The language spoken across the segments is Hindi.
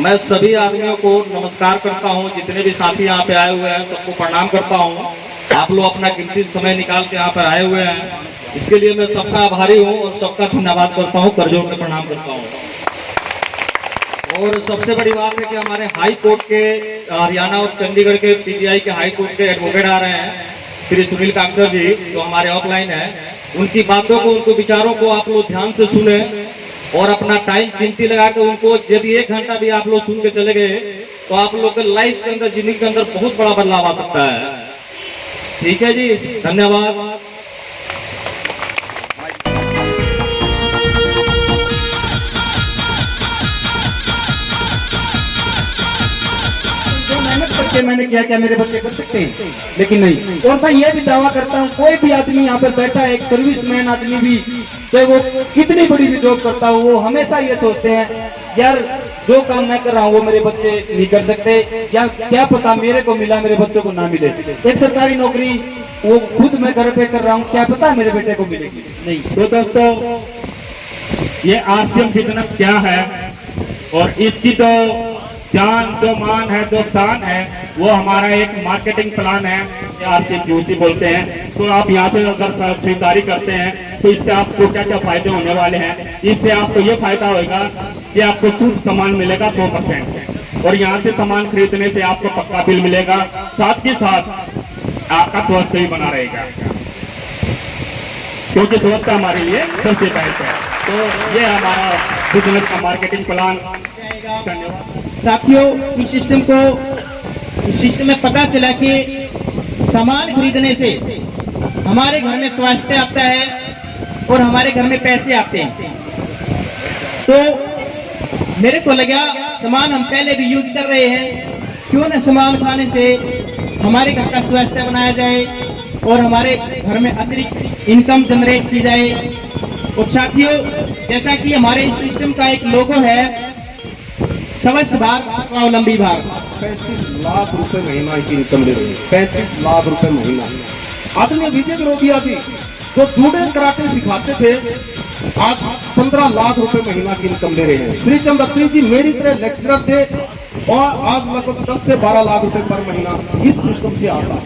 मैं सभी आदमियों को नमस्कार करता हूं, जितने भी साथी यहाँ पे आए हुए हैं सबको प्रणाम करता हूं। आप लोग अपना कीमती समय निकाल के यहाँ पर आए हुए हैं, इसके लिए मैं सबका आभारी हूं और सबका धन्यवाद करता हूं, कर जोड़ के प्रणाम करता हूं। और सबसे बड़ी बात है कि हमारे हाई कोर्ट के हरियाणा और चंडीगढ़ के पीजीआई के हाई कोर्ट के एडवोकेट आ रहे हैं, श्री सुनील कांकर जी, जो हमारे ऑफलाइन है। उनकी बातों को, उनके विचारों को आप लोग ध्यान से सुने और अपना टाइम कीमती लगा के उनको, यदि 1 घंटा भी आप लोग सुन के चले गए तो आप लोग के लाइफ के अंदर, जिंदगी के अंदर बहुत बड़ा बदलाव आ सकता है। ठीक है जी, धन्यवाद। मैंने क्या क्या मेरे बच्चे कर सकते हैं, लेकिन नहीं। और मैं ये भी दावा करता हूँ, कोई भी आदमी यहाँ पर बैठा है, एक सर्विसमैन आदमी भी, चाहे वो कितनी बड़ी भी जॉब करता हो, वो हमेशा ये सोचते हैं यार जो काम मैं कर रहा हूँ वो मेरे बच्चे नहीं कर सकते, या क्या पता मेरे को मिला मेरे बच्चों को ना मिले। एक सरकारी नौकरी वो खुद मैं घर पे कर रहा हूँ, क्या पता मेरे बेटे को मिलेगी नहीं। तो दोस्तों, ये आरसीएम बिजनेस क्या है और इसकी तो जान, जो मान है, जो शान है, वो हमारा एक मार्केटिंग प्लान है, आरसीएम बोलते हैं। तो आप यहाँ से अगर खरीदारी करते हैं तो इससे आपको क्या क्या फायदे होने वाले हैं। इससे आपको ये फायदा होगा कि आपको शुद्ध सामान मिलेगा 100%, और यहाँ से सामान खरीदने से आपको पक्का बिल मिलेगा, साथ ही साथ आपका स्वास्थ्य भी बना रहेगा, क्योंकि स्वास्थ्य हमारे लिए सबसे बेस्ट है। तो ये हमारा बिजनेस का मार्केटिंग प्लान। धन्यवाद साथियों, इस सिस्टम में पता चला कि सामान खरीदने से हमारे घर में स्वास्थ्य आता है और हमारे घर में पैसे आते हैं। तो मेरे को लगा सामान हम पहले भी यूज कर रहे हैं, क्यों न सामान खाने से हमारे घर का स्वास्थ्य बनाया जाए और हमारे घर में अतिरिक्त इनकम जनरेट की जाए। और साथियों, जैसा कि हमारे इस सिस्टम का एक लोगो है, समस्त भारत स्वावलंबी भारत। 35 लाख रुपए महीना की इनकम ले रही है, 35 लाख रुपए महीना। आदमी विजय विरोधिया जी जो जूडो कराटे सिखाते थे, आज 15 लाख रुपए महीना की इनकम ले रहे हैं। श्री चंद अत्री जी मेरी तरह लेक्चरर थे और आज लगभग 10 से 12 लाख रुपए पर महीना इस सिस्टम से आता।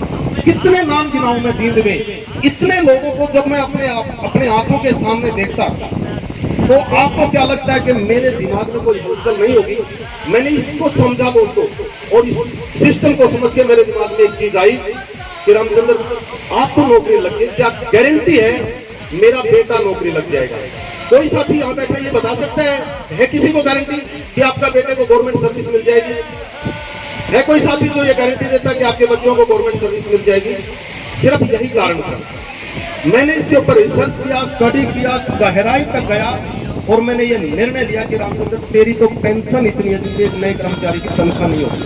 कितने नाम गिनाऊं मैं जिंद में, इतने लोगों को जब मैं अपने आंखों के सामने देखता तो आपको क्या लगता है कि मेरे दिमाग में कोई हलचल नहीं होगी? मैंने इसको समझा दोस्तों, और इस सिस्टम को समझ के मेरे दिमाग में एक चीज आई कि रामचंद्र आपको नौकरी लग गई, क्या गारंटी है मेरा बेटा नौकरी लग जाएगा? कोई साथी यहाँ बैठे ये बता सकता है किसी को गारंटी कि आपका बेटे को गवर्नमेंट सर्विस मिल जाएगी? है कोई साथी जो ये गारंटी देता है कि आपके बच्चों को गवर्नमेंट सर्विस मिल जाएगी? सिर्फ यही कारण था। मैंने इसके ऊपर रिसर्च किया, स्टडी किया, गहराई तक गया और मैंने ये निर्णय लिया कि रामचंद्र तेरी तो पेंशन इतनी है जितनी नए कर्मचारी की तनख्वाह नहीं होती।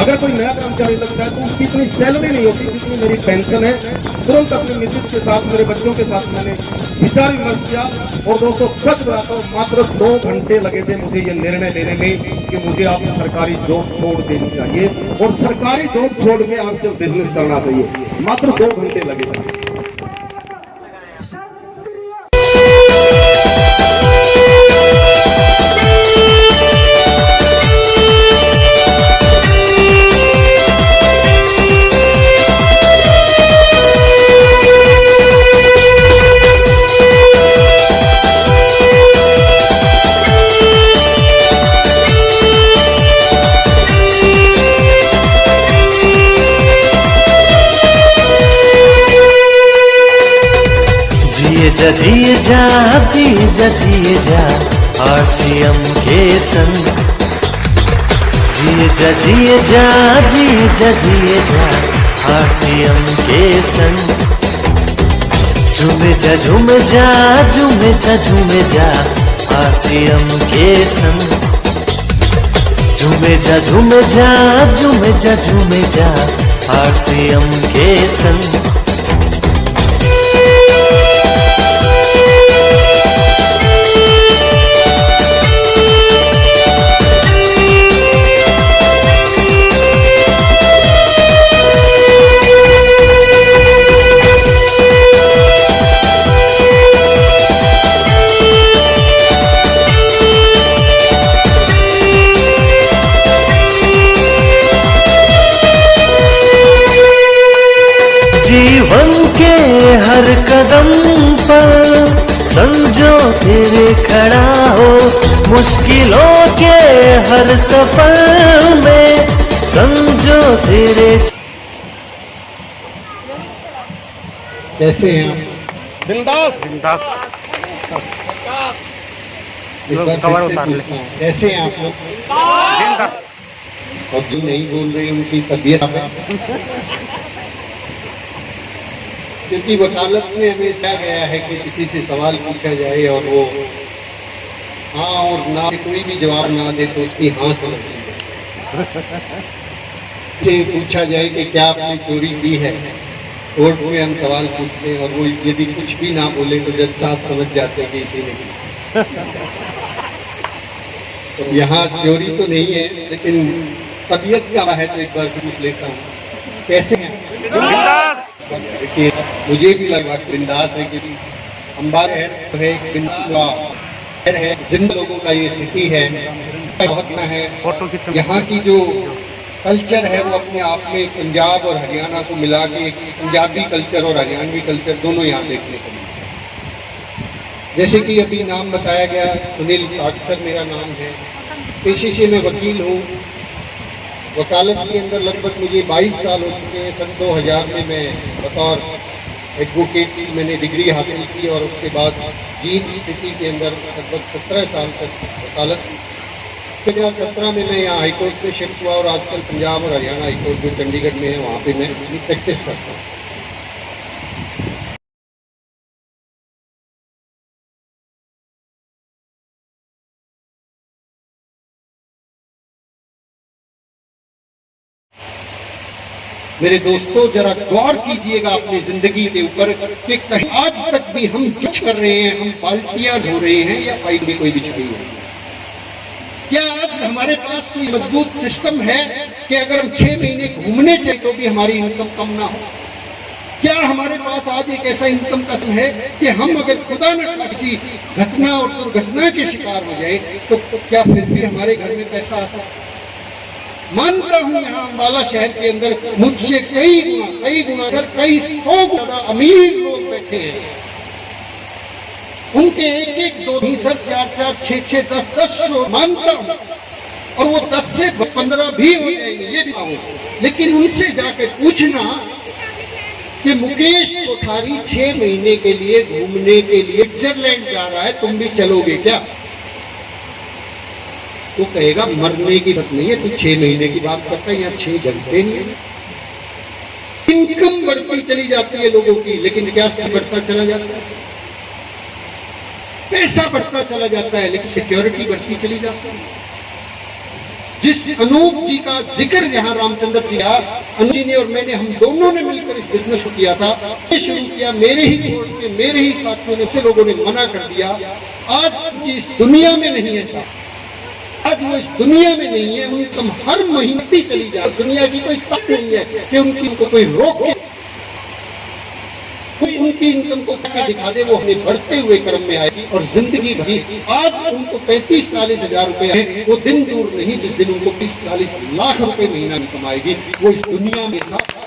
अगर कोई नया कर्मचारी लगता है तो उसकी इतनी सैलरी नहीं होती जितनी मेरी पेंशन है। तुरंत अपने मिसेज के साथ, मेरे बच्चों के साथ मैंने विचार विमर्श किया और दोस्तों सच बताता हूँ, मात्र 2 घंटे लगे थे मुझे ये निर्णय लेने में कि मुझे आप सरकारी जॉब छोड़ देनी चाहिए और सरकारी जॉब छोड़ के आपसे बिजनेस करना चाहिए। मात्र 2 घंटे लगे थे। जिए जा आरसीएम के संग, जिए जा आरसीएम के संग। झूमे जा आरसीएम के संग। झूमे जा आरसीएम के संग। हर कदम पर समझो तेरे खड़ा हो, मुश्किलों के हर सफर में समझो तेरे। कैसे हैं आप? बिंदास बिंदास। कैसे हैं आप लोग? और जो नहीं बोल रहे उनकी तबीयत है, क्योंकि वकालत में हमेशा गया है कि किसी से सवाल पूछा जाए और वो हाँ और ना कोई भी जवाब ना दे तो उसकी हाँ से से पूछा जाए कि क्या आपने चोरी की है, कोर्ट में हम सवाल पूछते हैं और वो यदि कुछ भी ना बोले तो जज साहब समझ जाते हैं कि इसी ने की। तो यहाँ चोरी तो नहीं है, लेकिन तबीयत क्या है तो एक बार पूछ लेता हूँ, कैसे हैं? देखिए मुझे भी लगा बिंदास है, क्योंकि अंबार है एक बिंदास है, जिन लोगों का ये सिटी है बहुत ना है। यहाँ की जो कल्चर है वो अपने आप में पंजाब और हरियाणा को मिला के एक पंजाबी कल्चर और हरियाणवी कल्चर दोनों यहाँ देखने को मिलते। जैसे कि अभी नाम बताया गया, सुनील काकसर मेरा नाम है, पेशे से मैं वकील हूँ। वकालत के अंदर लगभग मुझे 22 साल हो चुके हैं। सन 2000 में मैं बतौर एडवोकेट की मैंने डिग्री हासिल की और उसके बाद जींद सिटी के अंदर लगभग 17 साल तक वकालत। 2017 में मैं यहाँ हाईकोर्ट में शिफ्ट हुआ और आजकल पंजाब और हरियाणा हाईकोर्ट जो चंडीगढ़ में है वहाँ पे मैं अपनी प्रैक्टिस करता हूँ। मेरे दोस्तों जरा गौर कीजिएगा अपनी जिंदगी के ऊपर कि कहीं आज तक भी हम कुछ कर रहे हैं, हम पार्टियां ढो रहे हैं या फाइल में कोई बिछ रही है। क्या आज हमारे पास कोई मजबूत सिस्टम है कि अगर हम 6 महीने घूमने चाहिए तो भी हमारी इनकम कम ना हो? क्या हमारे पास आज एक ऐसा इनकम का है कि हम अगर खुदा न किसी घटना और दुर्घटना के शिकार हो जाए तो क्या फिर भी हमारे घर में पैसा आ सकता? मानता हूँ यहाँ अम्बाला शहर के अंदर मुझसे कई गुना सर कई 100 ज्यादा अमीर लोग बैठे हैं। उनके एक दो ही सर 4 6 10 शो मानता हूँ, और वो 10 से 15 भी हो जाएंगे ये भी कहूँ, लेकिन उनसे जाकर पूछना कि मुकेश कोठारी 6 महीने के लिए घूमने के लिए स्विट्जरलैंड जा रहा है, तुम भी चलोगे क्या? वो कहेगा मरने की बात नहीं है, तू 6 महीने की बात करता है, यहाँ 6 घंटे नहीं है। इनकम बढ़ती चली जाती है लोगों की, लेकिन क्या बढ़ता चला जाता है? पैसा बढ़ता चला जाता है, लेकिन सिक्योरिटी बढ़ती चली जाती है। जिस अनूप जी का जिक्र यहाँ रामचंद्र जी अनूप जी ने और मैंने हम दोनों ने मिलकर इस बिजनेस को किया था, शुरू किया मेरे ही कोर्ट में, मेरे ही साथियों ने, से लोगों ने मना कर दिया। आज इस दुनिया में नहीं है साहब, आज वो इस दुनिया में नहीं है, इनकम हर महीने चली जाए, दुनिया की कोई तक नहीं है कि उनको कोई रोक के कोई उनकी इनकम को क्या दिखा दे, वो अपने बढ़ते हुए क्रम में आएगी और जिंदगी भरी। आज उनको 35-40 हजार रुपए है, वो दिन दूर नहीं जिस दिन उनको 30-40 लाख रुपए महीना में कमाएगी। वो इस दुनिया में साथ